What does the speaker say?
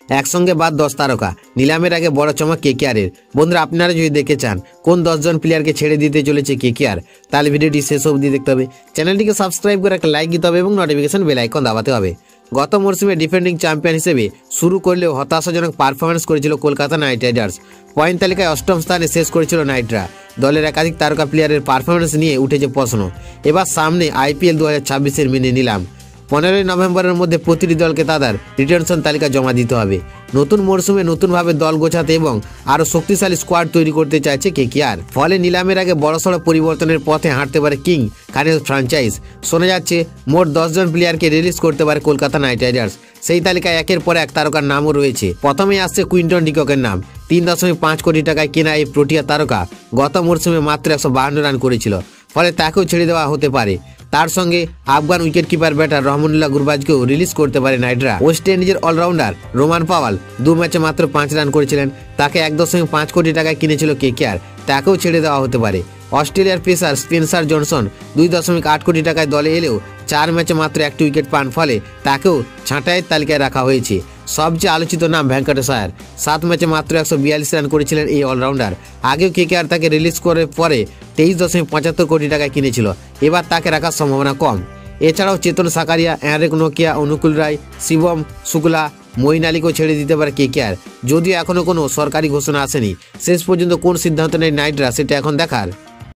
একসঙ্গে বাদ 10 তারকা, নিলামের আগে বড় চমক কেকেআরের। বন্ধুরা, আপনারা যদি দেখতে চান কোন 10 জন প্লেয়ারকে ছেড়ে দিতে চলেছে কেকেআর, তাহলে ভিডিওটি শেষ অবধি দেখতে হবে। চ্যানেলটিকে সাবস্ক্রাইব করে একটা লাইক দিতে হবে এবং নোটিফিকেশন বেল আইকন দাবাতে হবে। গত মরশুমে ডিফেন্ডিং চ্যাম্পিয়ন হিসেবে শুরু করলেও হতাশাজনক পারফরমেন্স করেছিল কলকাতা নাইট রাইডার্স। পয়েন্ট তালিকায় 8ম স্থানে শেষ করেছিল নাইটরা। দলের একাধিক তারকা প্লেয়ারের পারফরমেন্স নিয়ে উঠেছে প্রশ্ন। এবার সামনে আইপিএল 2026-এর মিনি নিলাম। 15 নভেম্বরের মধ্যে প্রতিটি দলকে তাদের রিটেনশন তালিকা জমা দিতে হবে। নতুন মরশুমে নতুনভাবে দল গোছাতে এবং আরও শক্তিশালী স্কোয়াড তৈরি করতে চাইছে কেকেআর। ফলে নিলামের আগে বড়সড় পরিবর্তনের পথে হাঁটতে পারে কিং খানের ফ্র্যাঞ্চাইজ। শোনা যাচ্ছে মোট 10 জন প্লেয়ারকে রিলিজ করতে পারে কলকাতা নাইট রাইডার্স। সেই তালিকায় একের পর এক তারকার নামও রয়েছে। প্রথমেই আসছে কুইন্টন ডিককের নাম। 3.5 কোটি টাকায় কেনা এই প্রোটিয়া তারকা গত মরশুমে মাত্র 152 রান করেছিল, ফলে তাকেও ছেড়ে দেওয়া হতে পারে। তার সঙ্গে Afghan wicket keeper batter Rahmanullah গুরবাজকেও রিলিজ করতে পারে নাইটরা। ওয়েস্ট ইন্ডিজের অলরাউন্ডার রোমান পাওয়াল 2 ম্যাচে মাত্র 5 রান করেছিলেন, তাকে 1.5 কোটি টাকায় কিনেছিল কেকেআর, তাকেও ছেড়ে দেওয়া হতে পারে। অস্ট্রেলিয়ার পেসার স্পেন্সার জনসন 2.8 কোটি টাকায় দলে এলেও 4 ম্যাচে মাত্র 1টি উইকেট পান, ফলে তাকেও ছাঁটাইয়ের তালিকায় রাখা হয়েছে। সবচেয়ে আলোচিত নাম ভেঙ্কটেশ আয়ার। 7 ম্যাচে মাত্র 142 রান করেছিলেন এই অলরাউন্ডার। আগেও কেকেআর তাকে রিলিজ করে পরে 23.75 কোটি টাকায় কিনেছিল, এবার তাকে রাখার সম্ভাবনা কম। এছাড়াও চেতন সাকারিয়া, এনরিক নোকিয়া, অনুকূল রায়, শিবম শুক্লা, মঈন আলীকেও ছেড়ে দিতে পারে কেকেআর। যদিও এখনও কোনো সরকারি ঘোষণা আসেনি। শেষ পর্যন্ত কোন সিদ্ধান্ত নেয় নাইটরা সেটা এখন দেখার।